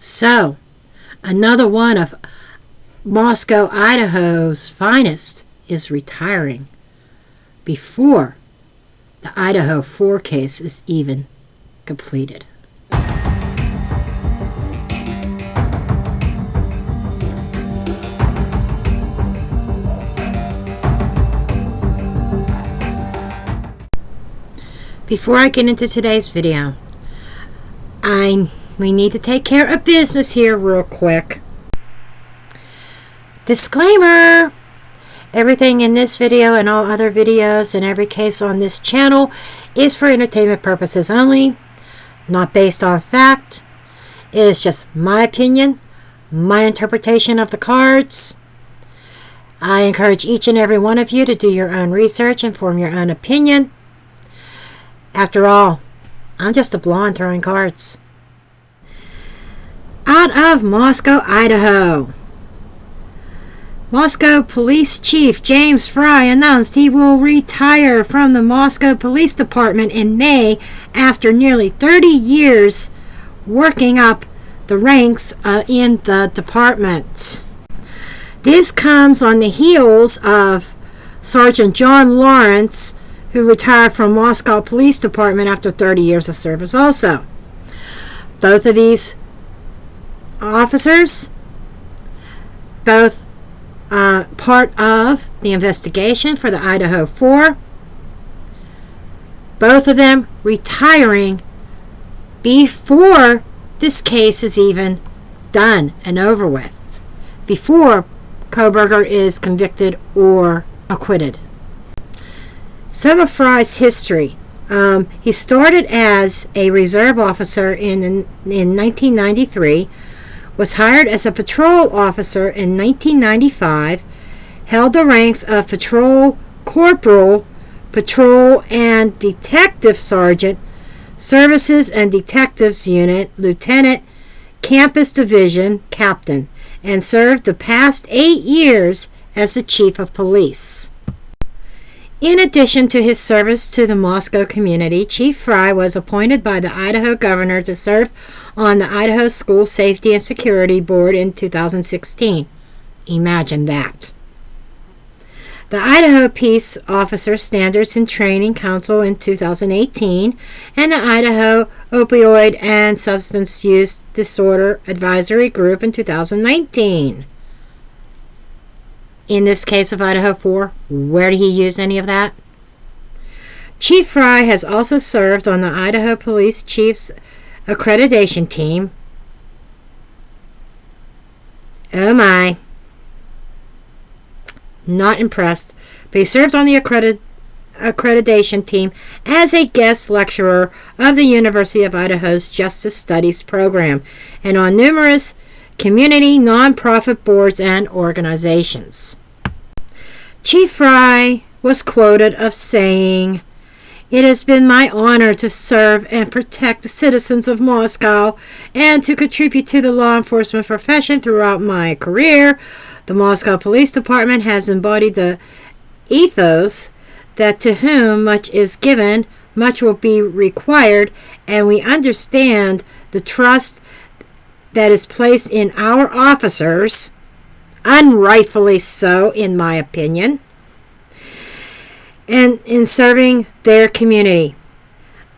So, another one of Moscow, Idaho's finest is retiring before the Idaho 4 case is even completed. Before I get into today's video, we need to take care of business here real quick. Disclaimer! Everything in this video and all other videos and every case on this channel is for entertainment purposes only, not based on fact. It is just my opinion, my interpretation of the cards. I encourage each and every one of you to do your own research and form your own opinion. After all, I'm just a blonde throwing cards. Out of Moscow, Idaho. Moscow Police Chief James Fry announced he will retire from the Moscow Police Department in May after nearly 30 years working up the ranks in the department. This comes on the heels of Sergeant John Lawrence, who retired from Moscow Police Department after 30 years of service also. Both of these officers, both part of the investigation for the Idaho 4, both of them retiring before this case is even done and over with, before Kohberger is convicted or acquitted. Some of Fry's history. He started as a reserve officer in 1993, was hired as a patrol officer in 1995, held the ranks of patrol corporal, patrol and detective sergeant, services and detectives unit, lieutenant, campus division captain, and served the past 8 years as the chief of police. In addition to his service to the Moscow community, Chief Fry was appointed by the Idaho governor to serve on the Idaho School Safety and Security Board in 2016. Imagine that. The Idaho Peace Officer Standards and Training Council in 2018, and the Idaho Opioid and Substance Use Disorder Advisory Group in 2019. In this case of Idaho 4, where did he use any of that? Chief Fry has also served on the Idaho Police Chiefs Accreditation Team. Oh my. Not impressed. But he served on the accreditation team as a guest lecturer of the University of Idaho's Justice Studies program and on numerous community nonprofit boards and organizations. Chief Fry was quoted of saying, "It has been my honor to serve and protect the citizens of Moscow and to contribute to the law enforcement profession throughout my career. The Moscow Police Department has embodied the ethos that to whom much is given, much will be required, and we understand the trust that is placed in our officers, unrightfully so in my opinion, and in serving their community.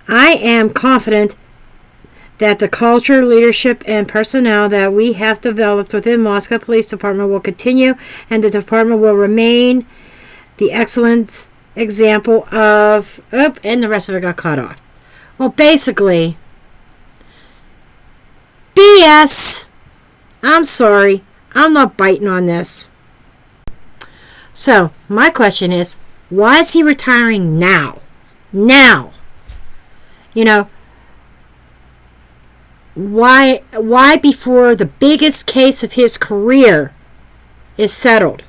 I am confident that the culture, leadership, and personnel that we have developed within Moscow Police Department will continue, and the department will remain the excellent example of..." And the rest of it got cut off. Well, basically, BS. I'm sorry. I'm not biting on this. So, my question is, why is he retiring now? Now. You know, why before the biggest case of his career is settled?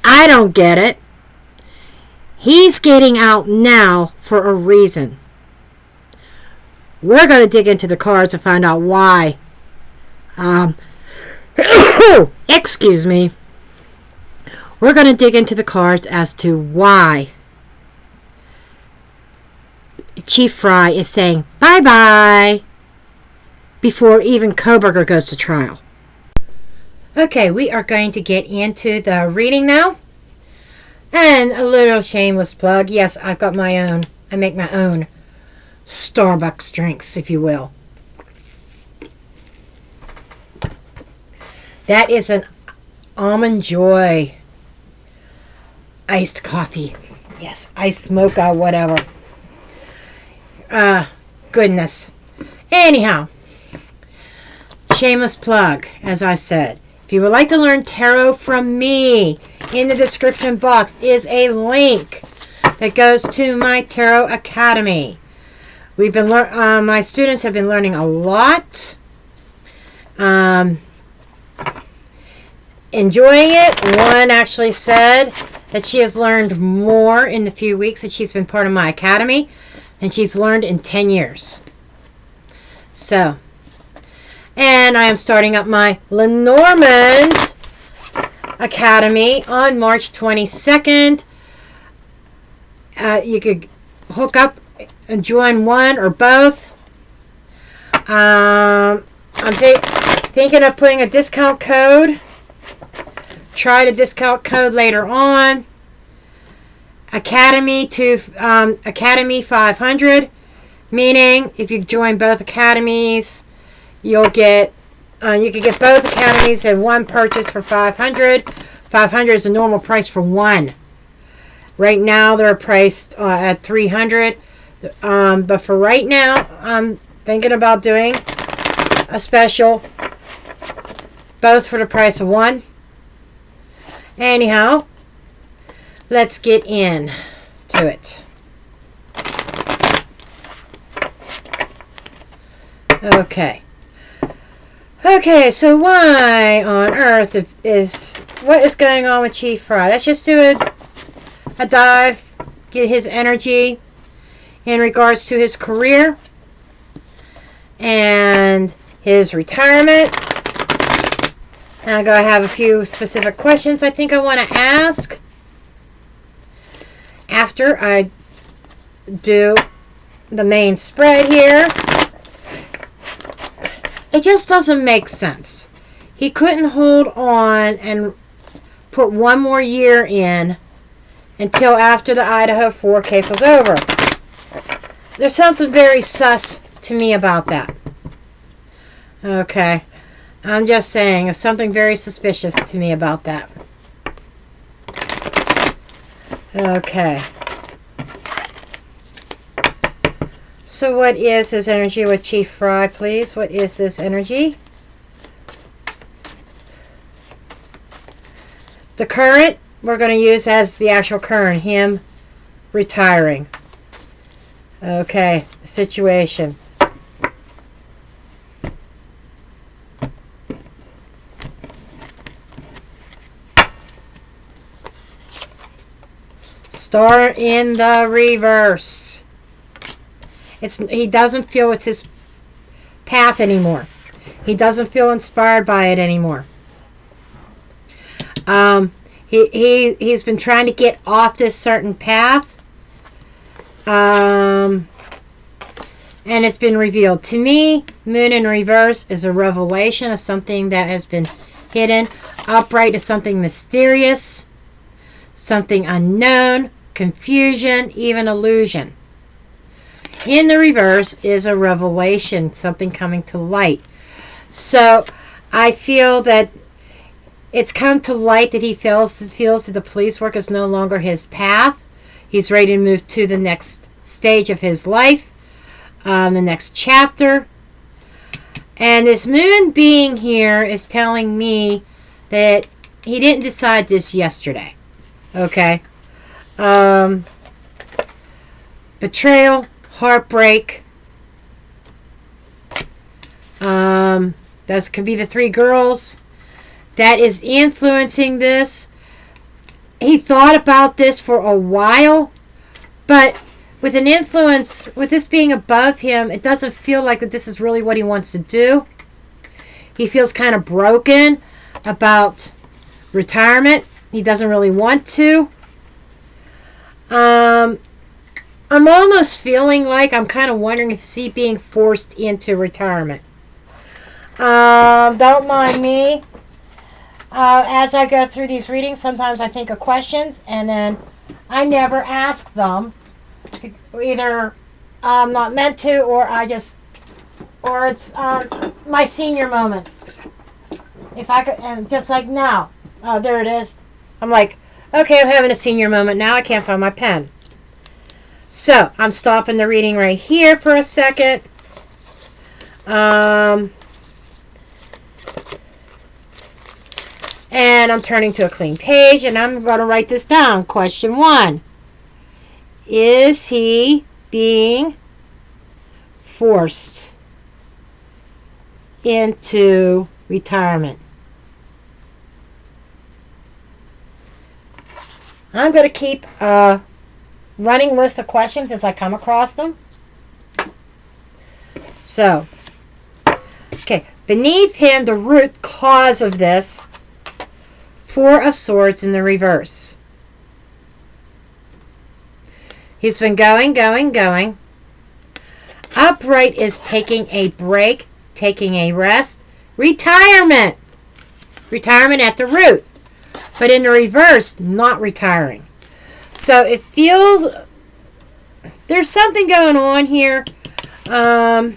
I don't get it. He's getting out now for a reason. We're going to dig into the cards to find out why. Excuse me. We're going to dig into the cards as to why Chief Fry is saying bye-bye. before even Koberger goes to trial. Okay, we are going to get into the reading now. And a little shameless plug. Yes, I've got my own. I make my own Starbucks drinks, if you will. That is an Almond Joy iced coffee. Yes, iced mocha, whatever. Goodness. Anyhow, shameless plug, as I said. If you would like to learn tarot from me, in the description box is a link that goes to my Tarot Academy. We've been my students have been learning a lot, enjoying it. One actually said that she has learned more in the few weeks that she's been part of my academy than she's learned in 10 years. So, and I am starting up my LENORMAND Academy on March 22nd. You could hook up and join one or both. I'm thinking of putting a discount code. Try the discount code later on. Academy 500, meaning if you join both academies, you'll get you can get both academies in one purchase for 500. 500 is the normal price for one. Right now they're priced at 300. But for right now, I'm thinking about doing a special, both for the price of one. Anyhow, let's get in to it. Okay, so why on earth what is going on with Chief Fry? Let's just do a dive, get his energy in regards to his career and his retirement. And I'm going to have a few specific questions I think I want to ask after I do the main spread here. It just doesn't make sense. He couldn't hold on and put one more year in until after the Idaho 4 case was over. There's something very sus to me about that. Okay. I'm just saying, there's something very suspicious to me about that. Okay. So what is this energy with Chief Fry, please? What is this energy? The current, we're going to use as the actual current, him retiring. Okay, the situation. Star in the reverse. He doesn't feel it's his path anymore. He doesn't feel inspired by it anymore. He's been trying to get off this certain path. And it's been revealed. To me, Moon in reverse is a revelation of something that has been hidden. Upright is something mysterious, something unknown, confusion, even illusion. In the reverse is a revelation, something coming to light. So I feel that it's come to light that he feels that the police work is no longer his path. He's ready to move to the next stage of his life, the next chapter. And this moon being here is telling me that he didn't decide this yesterday. Okay? Betrayal, heartbreak. That could be the three girls that is influencing this. He thought about this for a while, but with an influence, with this being above him, it doesn't feel like that this is really what he wants to do. He feels kind of broken about retirement. He doesn't really want to. I'm almost feeling like I'm kind of wondering if he's being forced into retirement. Don't mind me. As I go through these readings, sometimes I think of questions and then I never ask them. Either I'm not meant to, or or it's my senior moments. If I could, and just like now, there it is. I'm like, okay, I'm having a senior moment now. I can't find my pen. So I'm stopping the reading right here for a second. And I'm turning to a clean page, and I'm going to write this down. Question 1. Is he being forced into retirement? I'm going to keep a running list of questions as I come across them. So, okay, beneath him, the root cause of this, 4 of Swords in the reverse. He's been going. Upright is taking a break, taking a rest. Retirement. Retirement at the root. But in the reverse, not retiring. So it feels there's something going on here. The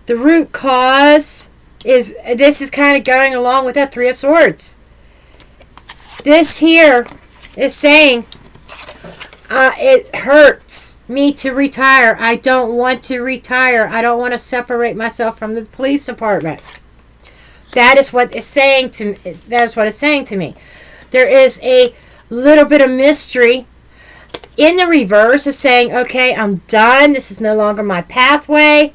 root cause is, this is kind of going along with that 3 of Swords. This here is saying, it hurts me to retire. I don't want to retire. I don't want to separate myself from the police department. That is what it's saying to me. That is what it's saying to me. There is a little bit of mystery. In the reverse is saying, okay, I'm done. This is no longer my pathway.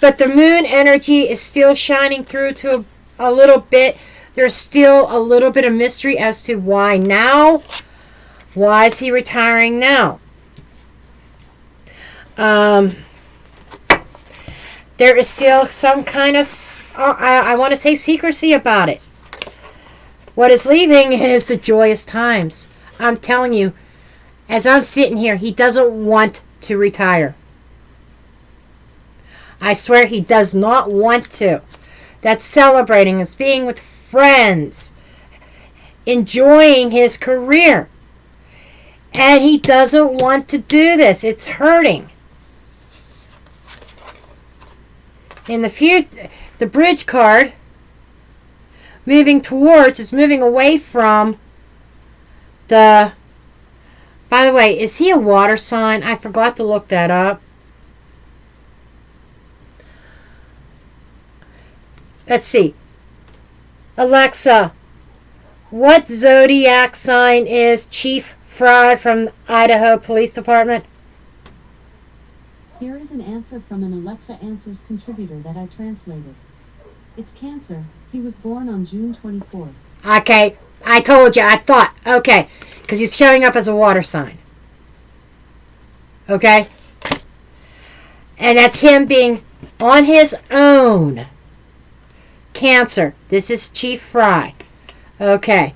But the moon energy is still shining through to a little bit. There's still a little bit of mystery as to why now. Why is he retiring now? There is still some kind of, I want to say, secrecy about it. What is leaving is the joyous times. I'm telling you, as I'm sitting here, he doesn't want to retire. I swear he does not want to. That's celebrating. It's being with friends. Enjoying his career. And he doesn't want to do this. It's hurting. In the future, the bridge card, moving towards, is moving away from the... By the way, is he a water sign? I forgot to look that up. Let's see. Alexa, what zodiac sign is Chief Fry from Idaho Police Department? Here is an answer from an Alexa Answers contributor that I translated. It's Cancer. He was born on June 24th. Okay, I told you, I thought. Okay, because he's showing up as a water sign. Okay? And that's him being on his own. Cancer. This is Chief Fry. Okay.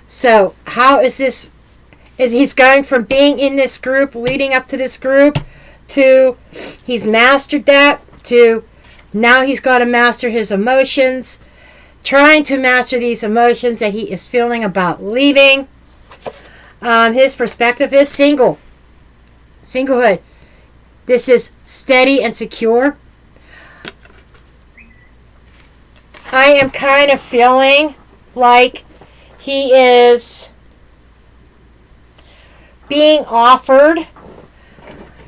So, how is this? He's going from being in this group, leading up to this group, to he's mastered that, to now he's got to master his emotions, trying to master these emotions that he is feeling about leaving. His perspective is single. Singlehood. This is steady and secure. I am kind of feeling like he is being offered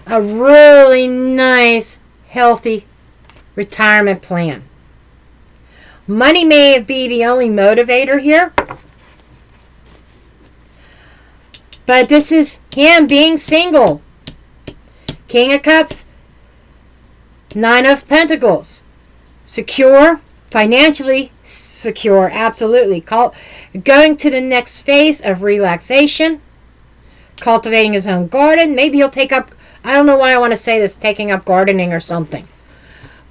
a really nice, healthy retirement plan. Money may be the only motivator here, but this is him being single. King of Cups, 9 of Pentacles. Secure, financially secure, absolutely. Going to the next phase of relaxation, cultivating his own garden. Maybe he'll take up, I don't know why I want to say this, taking up gardening or something.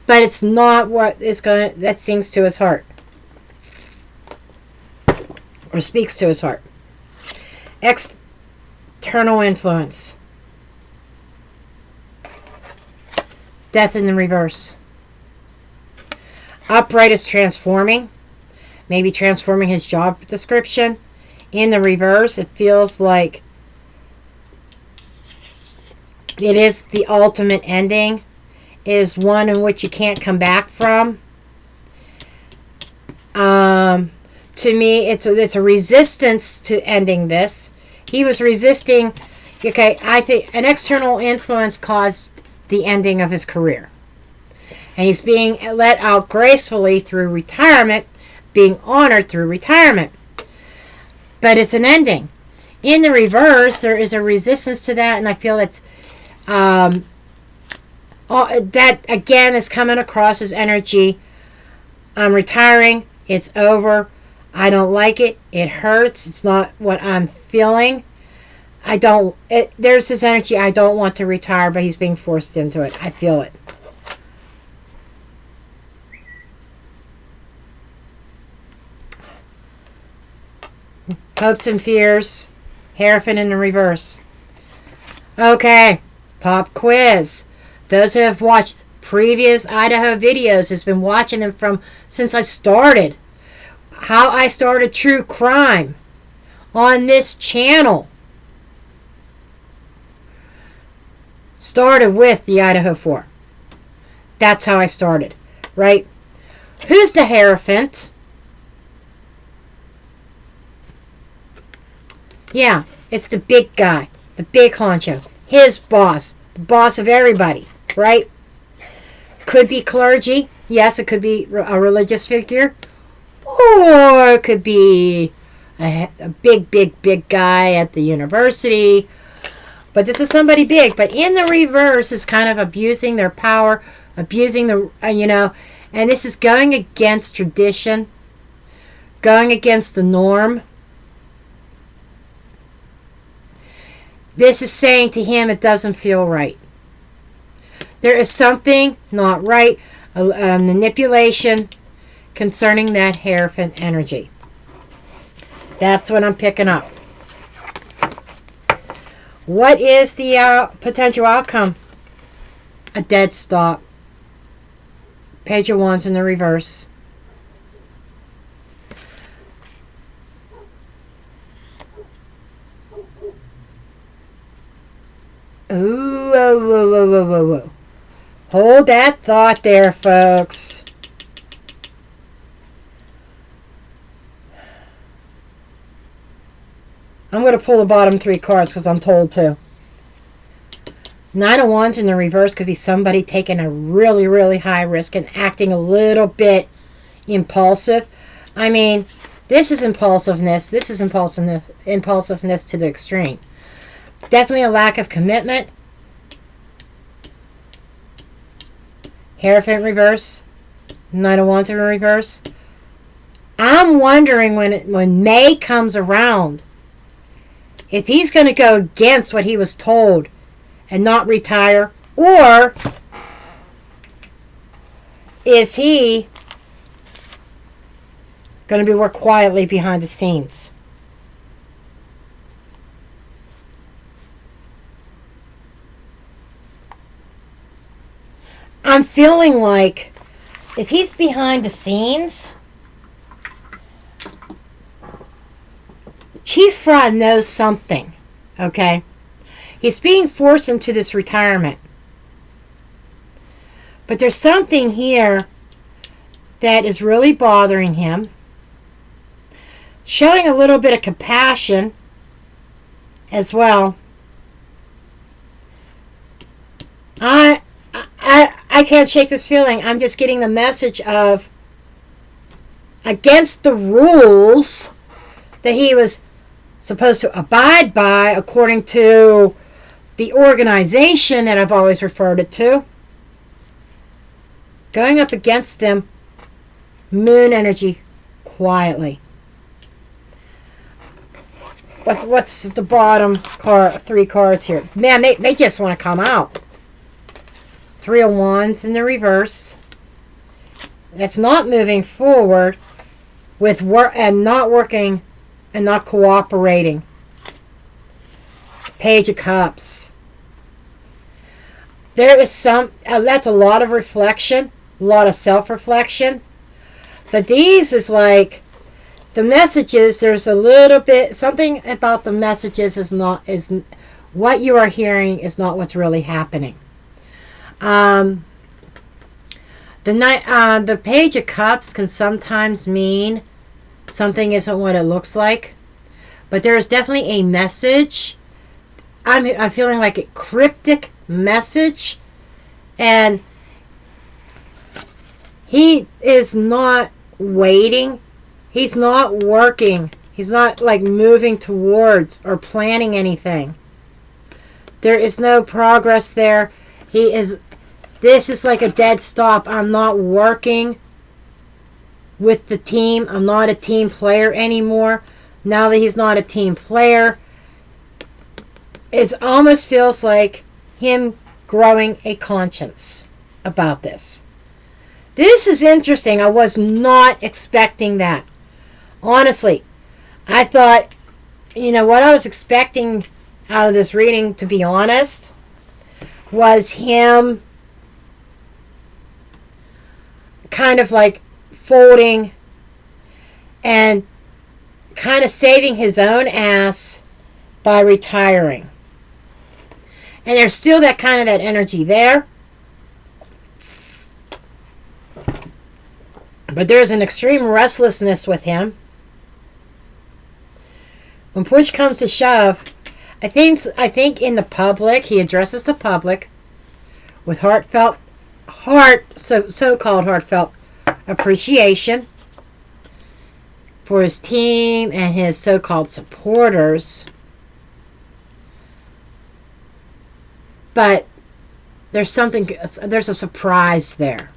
But it's not what is going, that sings to his heart. Or speaks to his heart. External influence. Death in the reverse. Upright is transforming. Maybe transforming his job description. In the reverse, it feels like it is the ultimate ending. It is one in which you can't come back from. To me, it's a resistance to ending this. He was resisting. Okay, I think an external influence caused the ending of his career. And he's being let out gracefully through retirement, being honored through retirement. But it's an ending. In the reverse, there is a resistance to that, and I feel it's that again is coming across as energy. I'm retiring. It's over. I don't like it. It hurts. It's not what I'm feeling. There's this energy. I don't want to retire, but he's being forced into it. I feel it. Hopes and fears. Hierophant in the reverse. Okay. Pop quiz. Those who have watched previous Idaho videos has been watching them from since I started. How I started true crime on this channel. Started with the Idaho 4. That's how I started. Right? Who's the Hierophant? Yeah, it's the big guy. The big honcho. His boss. The boss of everybody. Right? Could be clergy. Yes, it could be a religious figure. Or it could be a big guy at the university. But this is somebody big. But in the reverse is kind of abusing their power. Abusing the, and this is going against tradition. Going against the norm. This is saying to him it doesn't feel right. There is something not right. A manipulation concerning that Hierophant energy. That's what I'm picking up. What is the potential outcome? A dead stop. Page of Wands in the reverse. Ooh, whoa. Hold that thought there, folks. I'm going to pull the bottom 3 cards because I'm told to. Nine of Wands in the reverse could be somebody taking a really, really high risk and acting a little bit impulsive. I mean, this is impulsiveness. This is impulsiveness to the extreme. Definitely a lack of commitment. Hierophant reverse. Nine of Wands in reverse. I'm wondering when May comes around, if he's going to go against what he was told and not retire, or is he going to be work quietly behind the scenes? I'm feeling like if he's behind the scenes, Chief Fraud knows something, okay? He's being forced into this retirement. But there's something here that is really bothering him. Showing a little bit of compassion as well. I can't shake this feeling. I'm just getting the message of against the rules that he was supposed to abide by according to the organization that I've always referred it to. Going up against them, moon energy, quietly. What's the bottom 3 cards here? Man, they just want to come out. 3 of Wands in the reverse. That's not moving forward with work and not working and not cooperating. Page of Cups. There is that's a lot of reflection, a lot of self-reflection. But these is like the messages. There's a little bit something about the messages is what you are hearing is not what's really happening. The Page of Cups can sometimes mean something isn't what it looks like, but there is definitely a message. I'm feeling like a cryptic message, and he is not waiting. He's not working. He's not like moving towards or planning anything. There is no progress there. This is like a dead stop. I'm not working with the team. I'm not a team player anymore. Now that he's not a team player, it almost feels like him growing a conscience about this. This is interesting. I was not expecting that. Honestly, I thought, what I was expecting out of this reading, to be honest, was him kind of like folding and kind of saving his own ass by retiring. And there's still that energy there. But there's an extreme restlessness with him. When push comes to shove, I think in the public, he addresses the public with so-called heartfelt appreciation for his team and his so-called supporters. But there's a surprise there.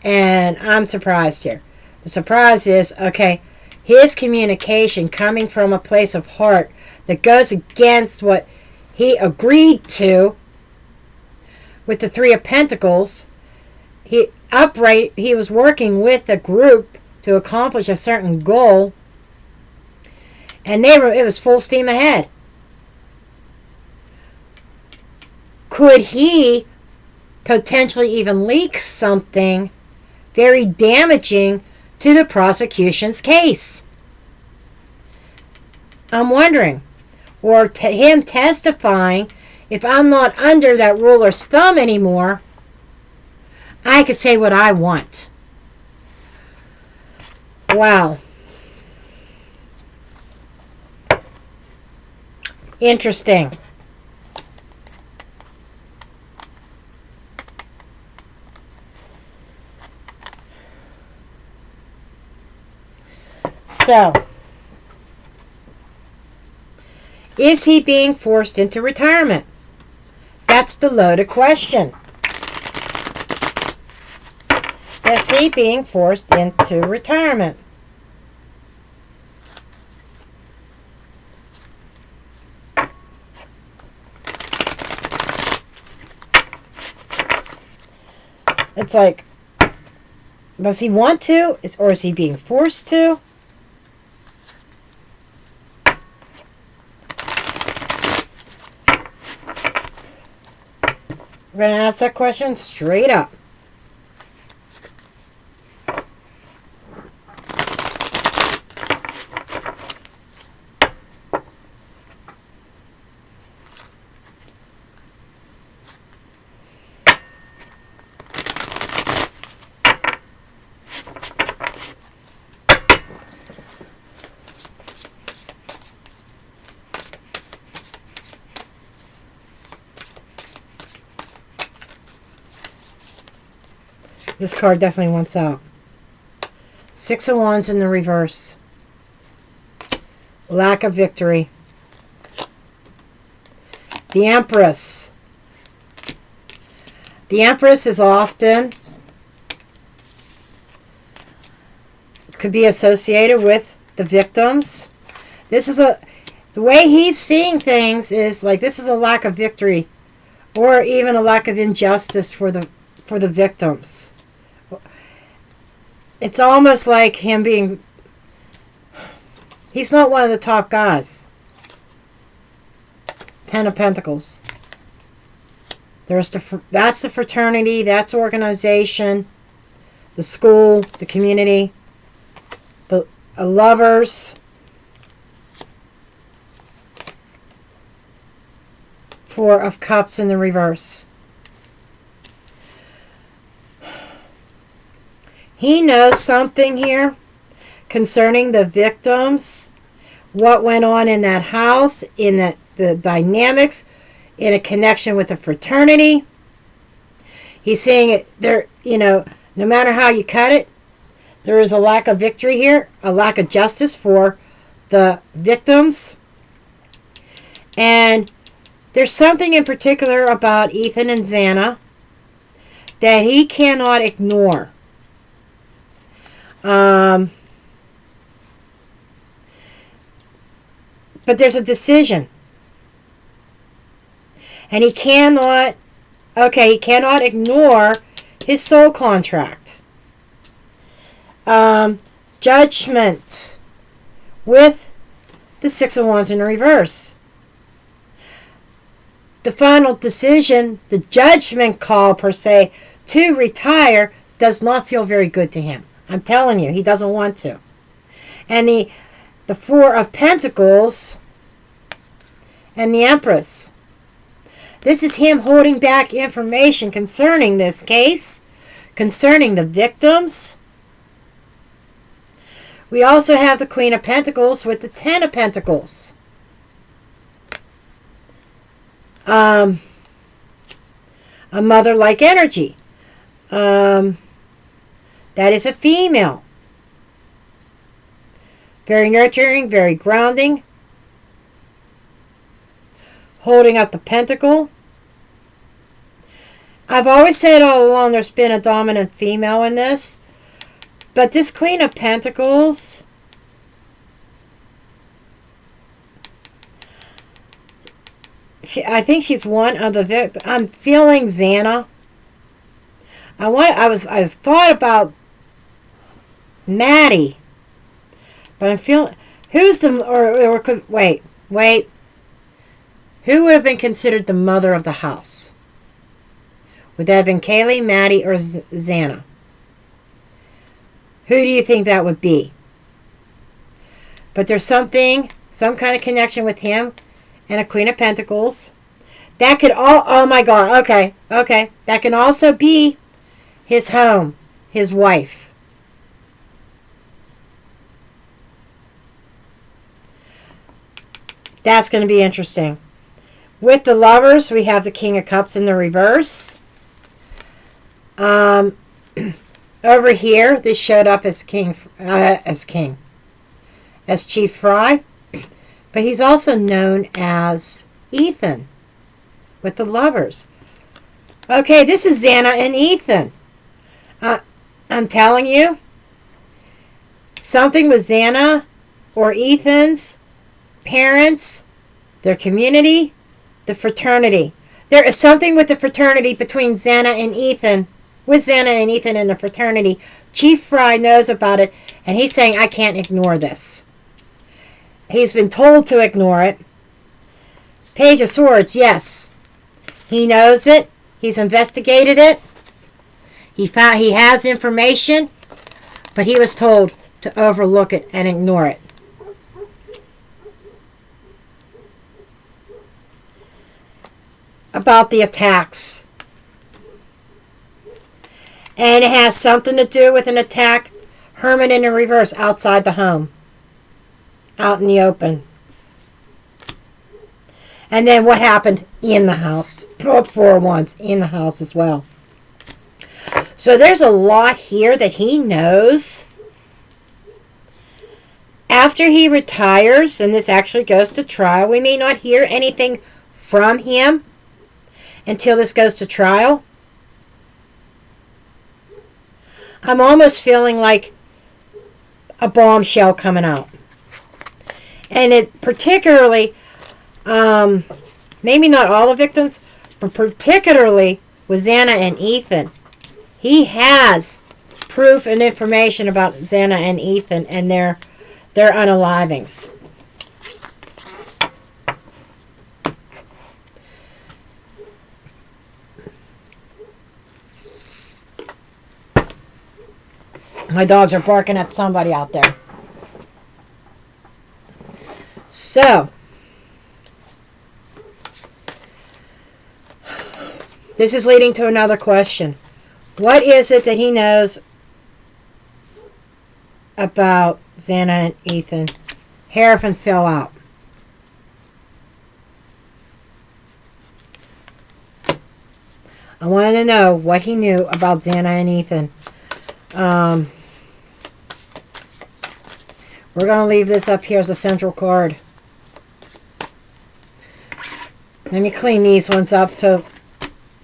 And I'm surprised here. The surprise is, okay, his communication coming from a place of heart that goes against what he agreed to with the Three of Pentacles. He was working with a group to accomplish a certain goal, and it was full steam ahead. Could he potentially even leak something very damaging to the prosecution's case? I'm wondering. Or him testifying, if I'm not under that ruler's thumb anymore, I could say what I want. Wow. Interesting. So, is he being forced into retirement? That's the loaded question. Is he being forced into retirement? It's like, does he want to? Or is he being forced to? I'm going to ask that question straight up. This card definitely wants out. Six of Wands in the reverse. Lack of victory. The Empress. The Empress is often could be associated with the victims. The way he's seeing things is like this is a lack of victory, or even a lack of injustice for the victims. It's almost like him being... He's not one of the top guys. Ten of Pentacles. That's the fraternity. That's organization. the school, the community, the lovers, Four of Cups in the reverse. He knows something here concerning the victims, what went on in that house, in the dynamics, in a connection with the fraternity. He's saying it there, no matter how you cut it, there is a lack of victory here, a lack of justice for the victims. And there's something in particular about Ethan and Xana that he cannot ignore. But there's a decision. And he cannot ignore his soul contract. Judgment with the Six of Wands in reverse. The final decision, the judgment call per se, to retire does not feel very good to him. I'm telling you, he doesn't want to. And the Four of Pentacles and the Empress. This is him holding back information concerning this case, concerning the victims. We also have the Queen of Pentacles with the Ten of Pentacles. A mother-like energy. That is a female. Very nurturing, very grounding. Holding up the pentacle. I've always said all along there's been a dominant female in this. But this Queen of Pentacles, I think she's one of the victims. I'm feeling Xana. I was thought about Maddie, but I'm feeling who's the wait. Who would have been considered the mother of the house? Would that have been Kaylee, Maddie, or Xana? Who do you think that would be? But there's some kind of connection with him and a Queen of Pentacles. That could oh my God, okay. That can also be his home, his wife. That's going to be interesting. With the Lovers, we have the King of Cups in the reverse. Over here, this showed up as as Chief Fry, but he's also known as Ethan with the Lovers. Okay, this is Xana and Ethan. I'm telling you, something with Xana or Ethan's parents, their community, the fraternity. There is something with the fraternity between Xana and Ethan. With Xana and Ethan in the fraternity. Chief Fry knows about it, and he's saying, I can't ignore this. He's been told to ignore it. Page of Swords, yes. He knows it. He's investigated it. He has information, but he was told to overlook it and ignore it. About the attacks. And it has something to do with an attack, Hermit in the reverse, outside the home. Out in the open. And then what happened in the house. Four of Wands in the house as well. So there's a lot here that he knows. After he retires, and this actually goes to trial, we may not hear anything from him until this goes to trial. I'm almost feeling like a bombshell coming out. And it particularly, maybe not all the victims, but particularly with Xana and Ethan. He has proof and information about Xana and Ethan and their unalivings. My dogs are barking at somebody out there. So, this is leading to another question. What is it that he knows about Xana and Ethan? Hierophant fell out. I wanted to know what he knew about Xana and Ethan. We're going to leave this up here as a central card. Let me clean these ones up so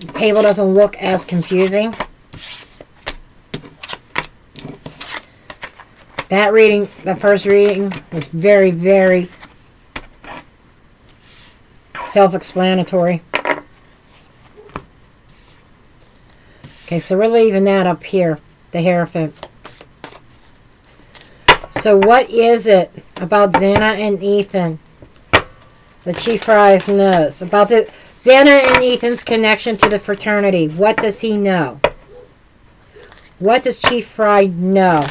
the table doesn't look as confusing. That reading, the first reading, was very, very self-explanatory. Okay, so we're leaving that up here, the Hierophant. So what is it about Xana and Ethan that Chief Fries knows? About the Xana and Ethan's connection to the fraternity. What does he know? What does Chief Fry know?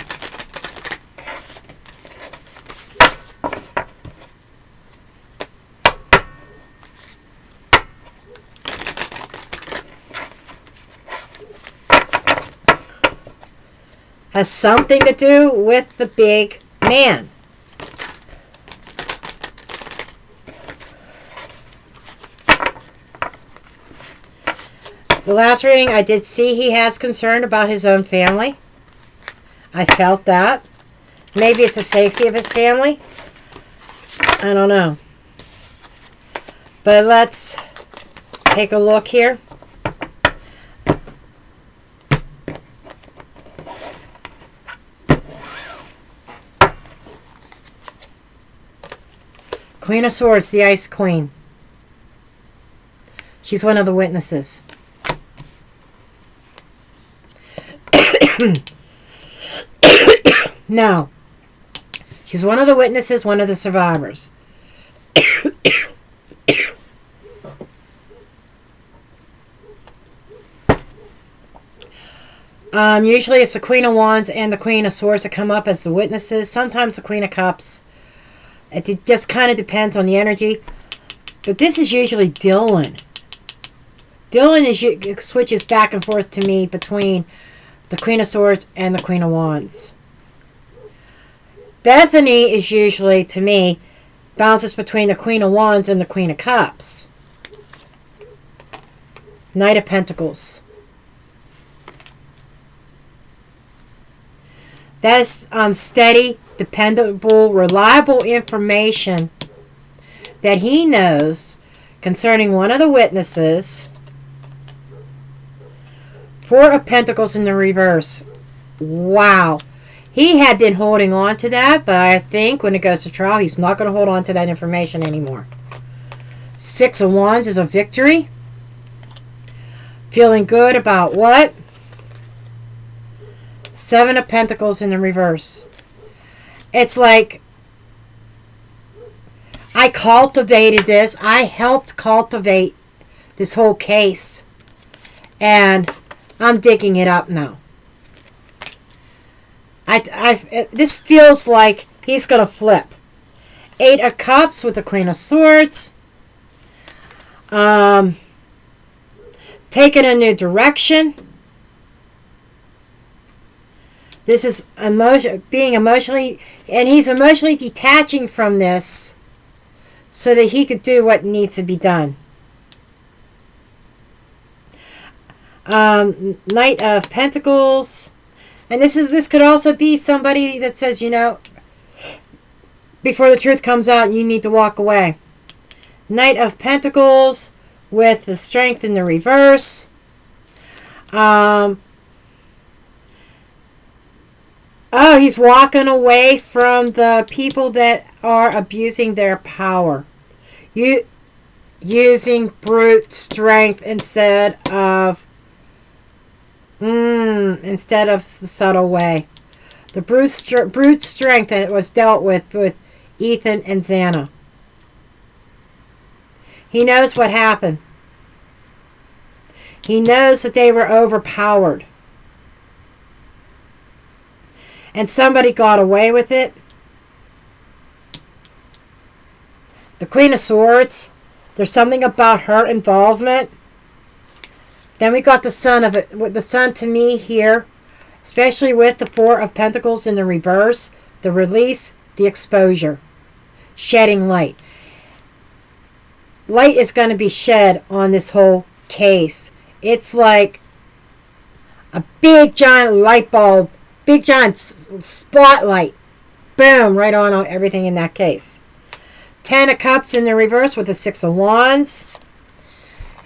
Has something to do with the big man. The last reading, I did see he has concern about his own family. I felt that. Maybe it's the safety of his family. I don't know. But let's take a look here. Queen of Swords, the Ice Queen. She's one of the witnesses. Now, she's one of the witnesses, one of the survivors. Usually it's the Queen of Wands and the Queen of Swords that come up as the witnesses. Sometimes the Queen of Cups. It just kind of depends on the energy. But this is usually Dylan. Dylan switches back and forth to me between the Queen of Swords and the Queen of Wands. Bethany is usually, to me, bounces between the Queen of Wands and the Queen of Cups. Knight of Pentacles. That is steady, dependable, reliable information that he knows concerning one of the witnesses. Four of Pentacles in the reverse. Wow. He had been holding on to that, but I think when it goes to trial, he's not going to hold on to that information anymore. Six of Wands is a victory. Feeling good about what? Seven of Pentacles in the reverse. It's like I cultivated this. I helped cultivate this whole case. And I'm digging it up now. This feels like he's going to flip. Eight of Cups with the Queen of Swords. Taking a new direction. This is being emotionally, and he's emotionally detaching from this so that he could do what needs to be done. Knight of Pentacles. And this could also be somebody that says, you know, before the truth comes out, you need to walk away. Knight of Pentacles with the Strength in the reverse. Oh, he's walking away from the people that are abusing their power. Using brute strength instead of the subtle way. The brute strength that was dealt with Ethan and Xana. He knows what happened. He knows that they were overpowered. and somebody got away with it. The Queen of Swords, there's something about her involvement. Then we got the Sun of it. The Sun to me here, especially with the Four of Pentacles in the reverse, the release, the exposure, shedding light. Light is going to be shed on this whole case. It's like a big giant light bulb, big giant spotlight. Boom, right on everything in that case. 10 of Cups in the reverse with the 6 of Wands.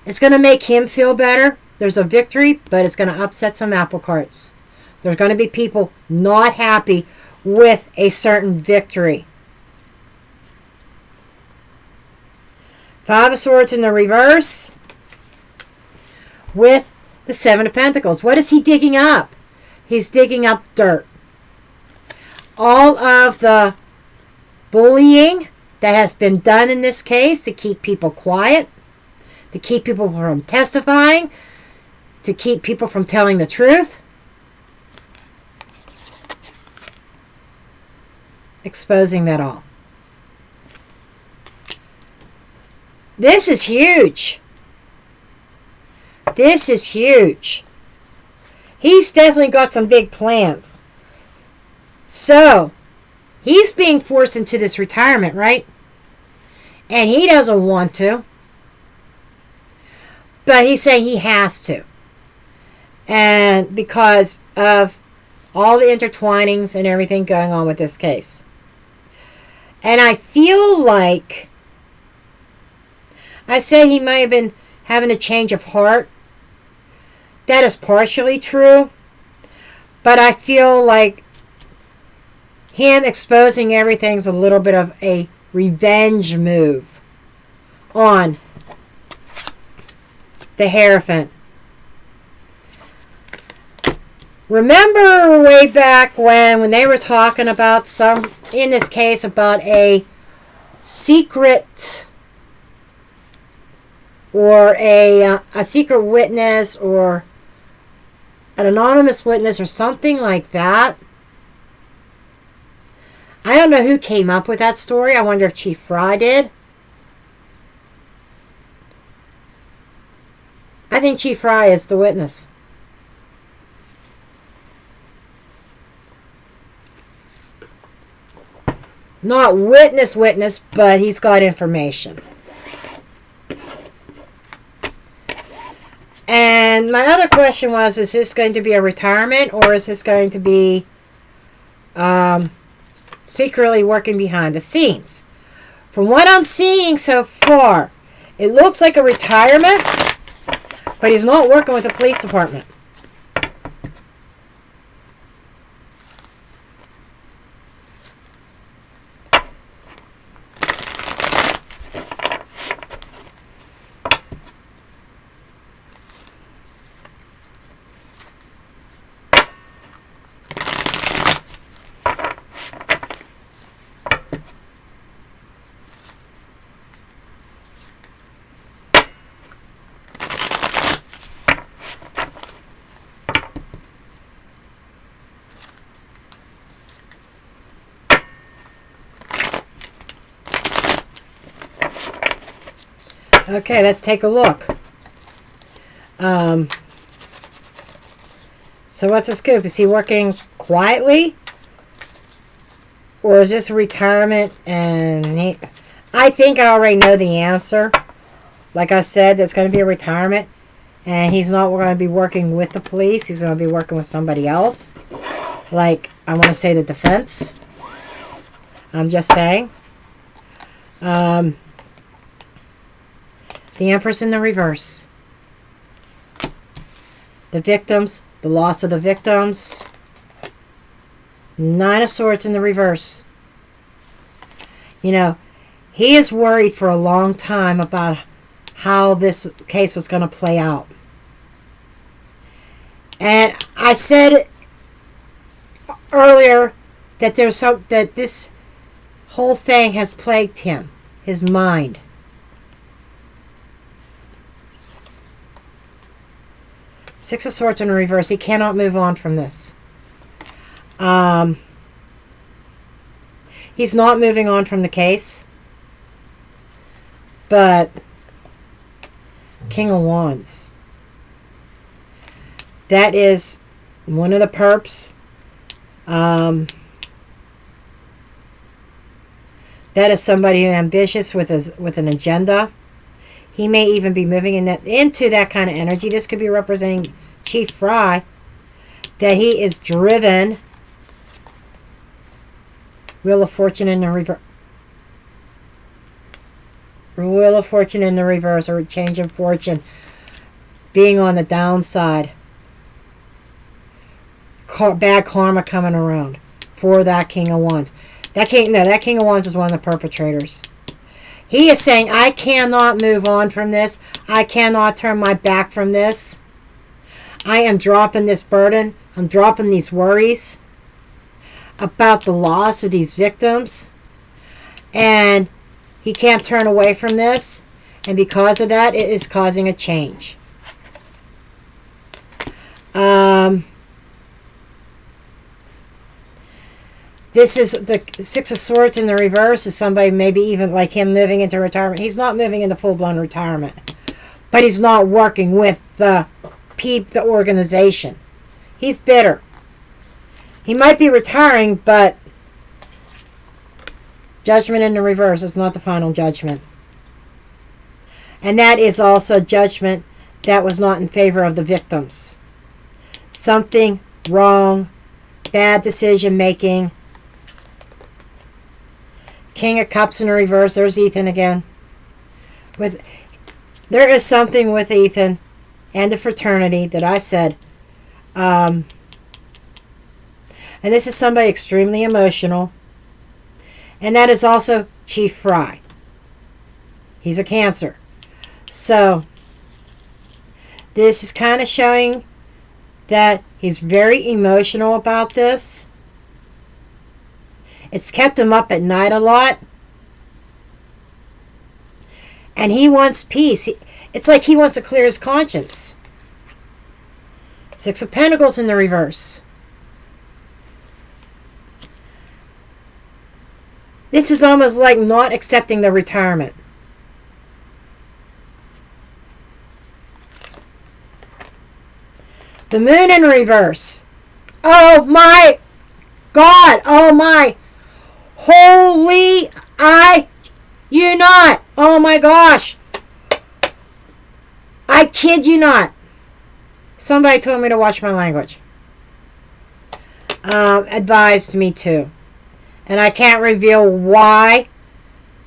It's going to make him feel better. There's a victory, but it's going to upset some apple carts. There's going to be people not happy with a certain victory. 5 of Swords in the reverse with the 7 of Pentacles. What is he digging up? He's digging up dirt. All of the bullying that has been done in this case to keep people quiet, to keep people from testifying, to keep people from telling the truth. Exposing that all. This is huge. This is huge. He's definitely got some big plans. So, he's being forced into this retirement, right? And he doesn't want to. But he's saying he has to. And because of all the intertwinings and everything going on with this case. And I feel like I said he might have been having a change of heart. That is partially true. But I feel like him exposing everything's a little bit of a revenge move on the Hierophant. Remember way back when they were talking about in this case, about a secret or a secret witness or an anonymous witness or something like that. I don't know who came up with that story. I wonder if Chief Fry did. I think Chief Fry is the witness. Not witness, but he's got information. And my other question was, is this going to be a retirement or is this going to be secretly working behind the scenes? From what I'm seeing so far, it looks like a retirement, but he's not working with the police department. Okay, let's take a look. So what's the scoop? Is he working quietly? Or is this a retirement? And I think I already know the answer. Like I said, there's going to be a retirement. And he's not going to be working with the police. He's going to be working with somebody else. Like, I want to say the defense. I'm just saying. The Empress in the reverse. The victims. The loss of the victims. 9 of Swords in the reverse. You know, he is worried for a long time about how this case was going to play out. And I said earlier that that this whole thing has plagued him, his mind. Six of Swords in reverse. He cannot move on from this. He's not moving on from the case. But King of Wands. That is one of the perps. That is somebody who's ambitious with an agenda. He may even be moving into that kind of energy. This could be representing Chief Fry. That he is driven. Wheel of Fortune in the reverse. Wheel of Fortune in the reverse, or change of fortune. Being on the downside. Bad karma coming around for that King of Wands. That King of Wands is one of the perpetrators. He is saying, I cannot move on from this. I cannot turn my back from this. I am dropping this burden. I'm dropping these worries about the loss of these victims. And he can't turn away from this. And because of that, it is causing a change. This is the Six of Swords in the reverse. Is somebody maybe even like him moving into retirement. He's not moving into full-blown retirement. But he's not working with the organization. He's bitter. He might be retiring, but Judgment in the reverse is not the final judgment. And that is also judgment that was not in favor of the victims. Something wrong, bad decision making. King of Cups in the reverse. There's Ethan again. There is something with Ethan and the fraternity that I said. And this is somebody extremely emotional. And that is also Chief Fry. He's a Cancer. So, this is kind of showing that he's very emotional about this. It's kept him up at night a lot. And he wants peace. It's like he wants to clear his conscience. Six of Pentacles in the reverse. This is almost like not accepting the retirement. The Moon in reverse. Oh my God. Oh my. Holy you not. Oh my gosh. I kid you not. Somebody told me to watch my language. Advised me to. And I can't reveal why.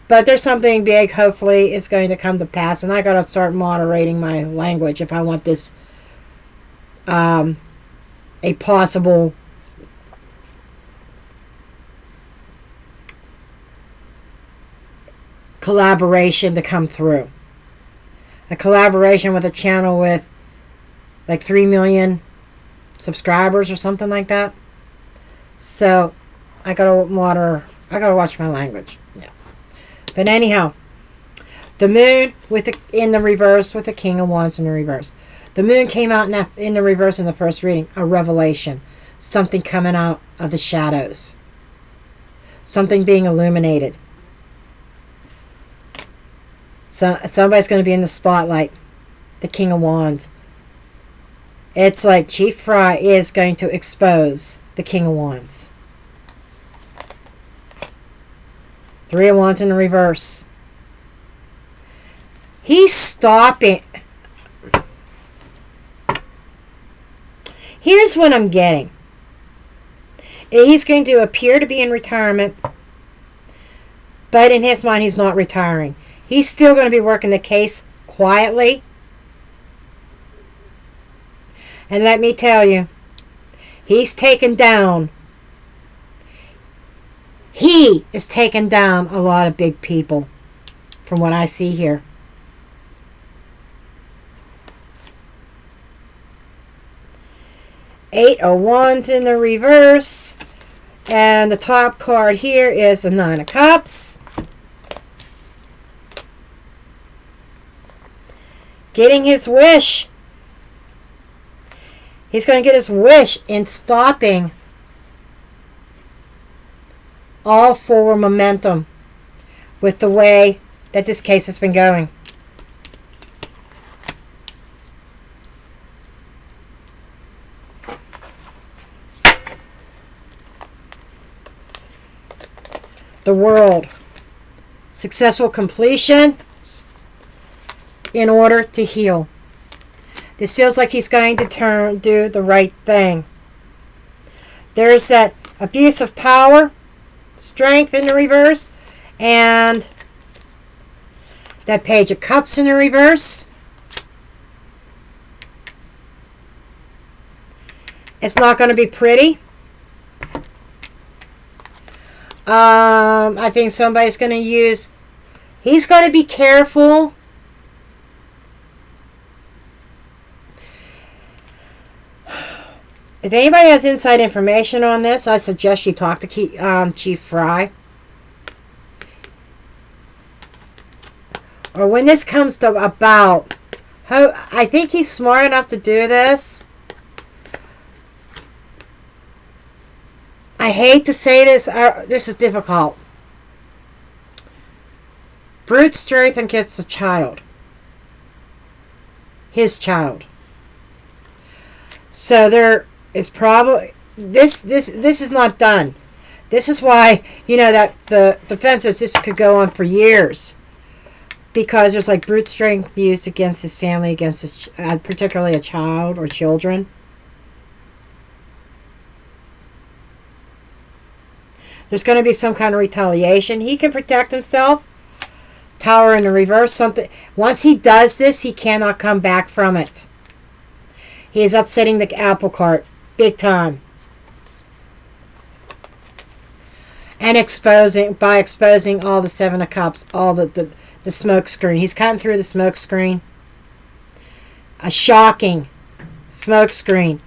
But there's something big hopefully is going to come to pass. And I got to start moderating my language if I want this a possible collaboration to come through. A collaboration with a channel with like 3 million subscribers or something like that. So I gotta watch my language. Yeah. But anyhow, the Moon in the reverse with the King of Wands in the reverse. The Moon came out in the reverse in the first reading. A revelation. Something coming out of the shadows. Something being illuminated. So, somebody's going to be in the spotlight. The King of Wands. It's like Chief Fry is going to expose the King of Wands. Three of Wands in the reverse. He's stopping. Here's what I'm getting. He's going to appear to be in retirement, but in his mind he's not retiring. He's still going to be working the case quietly. And let me tell you, he's taken down. He is taking down a lot of big people from what I see here. Eight of Wands in the reverse. And the top card here is the Nine of Cups. Getting his wish. He's going to get his wish in stopping all forward momentum with the way that this case has been going. The World. Successful completion in order to heal. This feels like he's going to do the right thing. There's that abuse of power, strength in the reverse, and that Page of Cups in the reverse. It's not going to be pretty. I think somebody's going to use... He's going to be careful. If anybody has inside information on this, I suggest you talk to Chief Fry. Or when this comes to about... I think he's smart enough to do this. I hate to say this. This is difficult. Brute strength against the child. His child. So there is probably... This is not done. This is why, that the defense says this could go on for years. Because there's like brute strength used against his family, against his, particularly a child or children. There's going to be some kind of retaliation. He can protect himself. Tower in the reverse. Something. Once he does this, he cannot come back from it. He is upsetting the apple cart. Big time. And by exposing all the Seven of Cups, all the smoke screen. He's cutting through the smoke screen. A shocking smoke screen.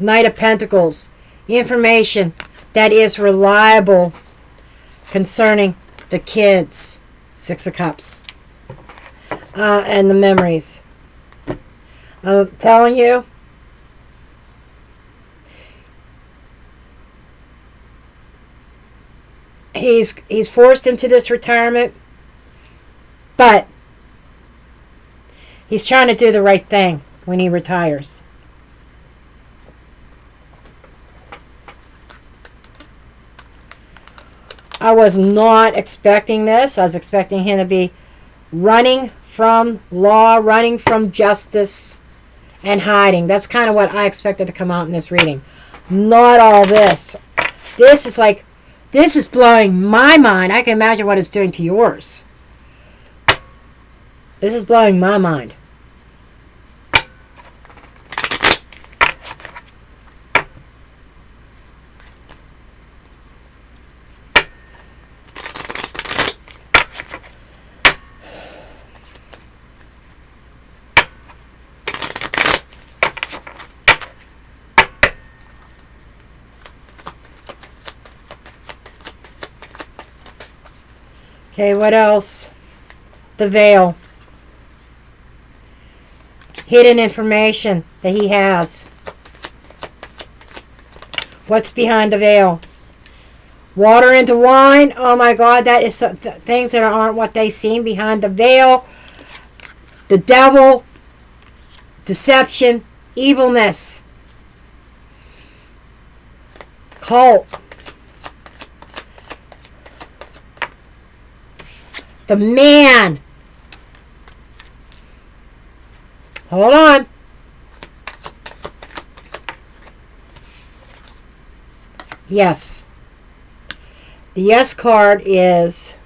Knight of Pentacles. Information that is reliable concerning the kids. Six of Cups. And the memories. I'm telling you. He's forced into this retirement. But he's trying to do the right thing when he retires. I was not expecting this. I was expecting him to be running from law, running from justice, and hiding. That's kind of what I expected to come out in this reading. Not all this. This is blowing my mind. I can imagine what it's doing to yours. This is blowing my mind. Okay, what else? The veil. Hidden information that he has. What's behind the veil? Water into wine. Oh my God, that is things that aren't what they seem behind the veil. The devil. Deception. Evilness. Cult. The man. Hold on. Yes. The yes card is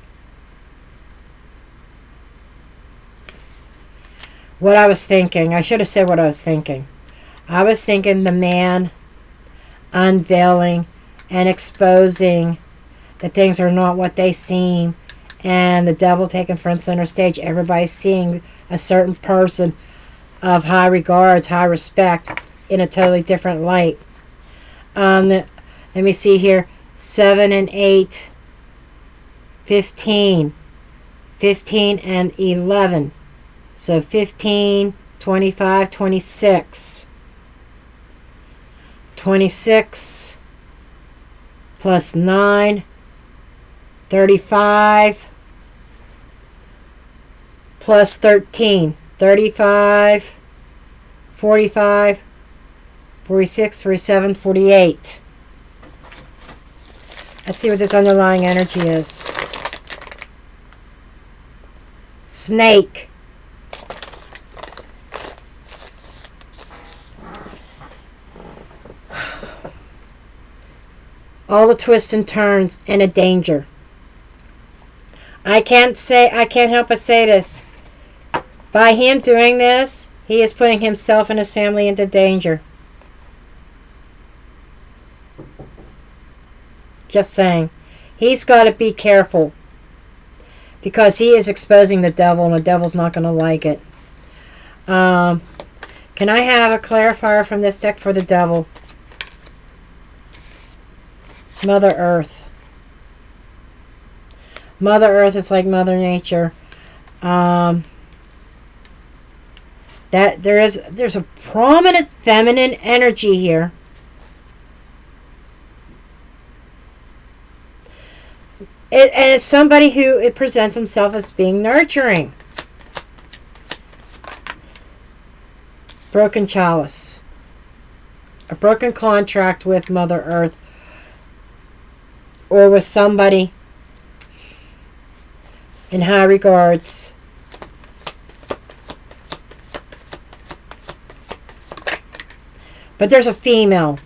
what I was thinking. I should have said what I was thinking. I was thinking the man unveiling and exposing that things are not what they seem. And the devil taking front center stage. Everybody's seeing a certain person of high regards, high respect in a totally different light. Let me see here. 7 and 8. 15. 15 and 11. So 15, 25, 26. 26 plus 9, 35 plus 13, 35, 45, 46, 47, 48. Let's see what this underlying energy is. Snake. All the twists and turns and a danger. I can't help but say this. By him doing this, he is putting himself and his family into danger. Just saying. He's got to be careful. Because he is exposing the devil, and the devil's not going to like it. Can I have a clarifier from this deck for the devil? Mother Earth. Mother Earth is like Mother Nature. There's a prominent feminine energy here. And it's somebody who it presents himself as being nurturing. Broken chalice. A broken contract with Mother Earth. Or with somebody in high regards. But there's a female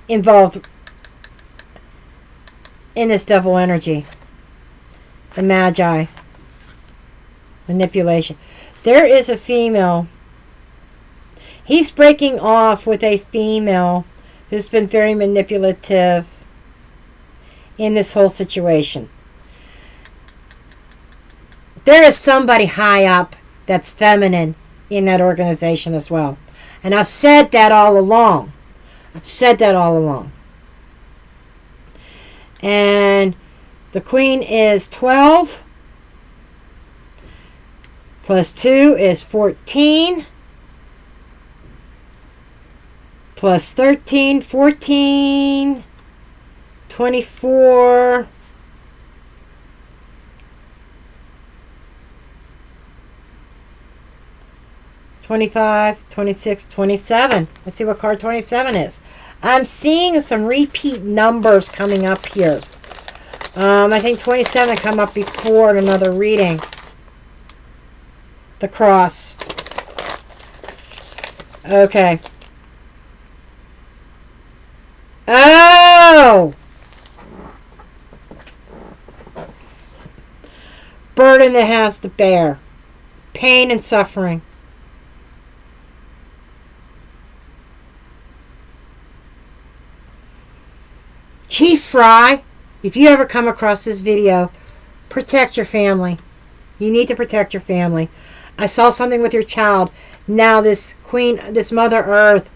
involved in this devil energy. The Magi. Manipulation. There is a female. He's breaking off with a female who's been very manipulative in this whole situation. There is somebody high up that's feminine in that organization as well. And I've said that all along. And the Queen is 12. Plus 2 is 14. Plus 13, 14. 24. 25, 26, 27. Let's see what card 27 is. I'm seeing some repeat numbers coming up here. I think 27 come up before in another reading. The cross. Okay. Oh! Burden that has to bear. Pain and suffering. Chief Fry, if you ever come across this video, protect your family. You need to protect your family. I saw something with your child. Now this Queen, this Mother Earth,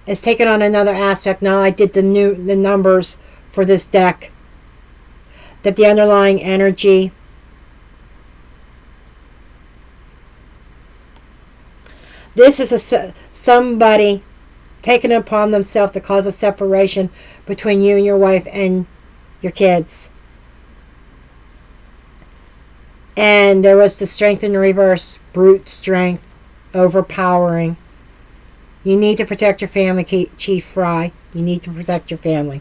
is taking on another aspect. Now I did the numbers for this deck. That the underlying energy. This is somebody taking it upon themselves to cause a separation between you and your wife and your kids. And there was the strength in the reverse. Brute strength. Overpowering. You need to protect your family, Chief Fry. You need to protect your family.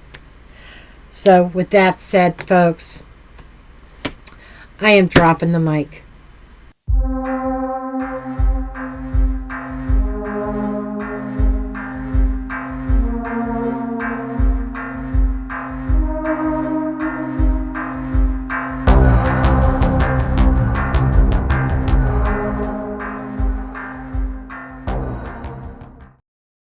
So, with that said, folks, I am dropping the mic.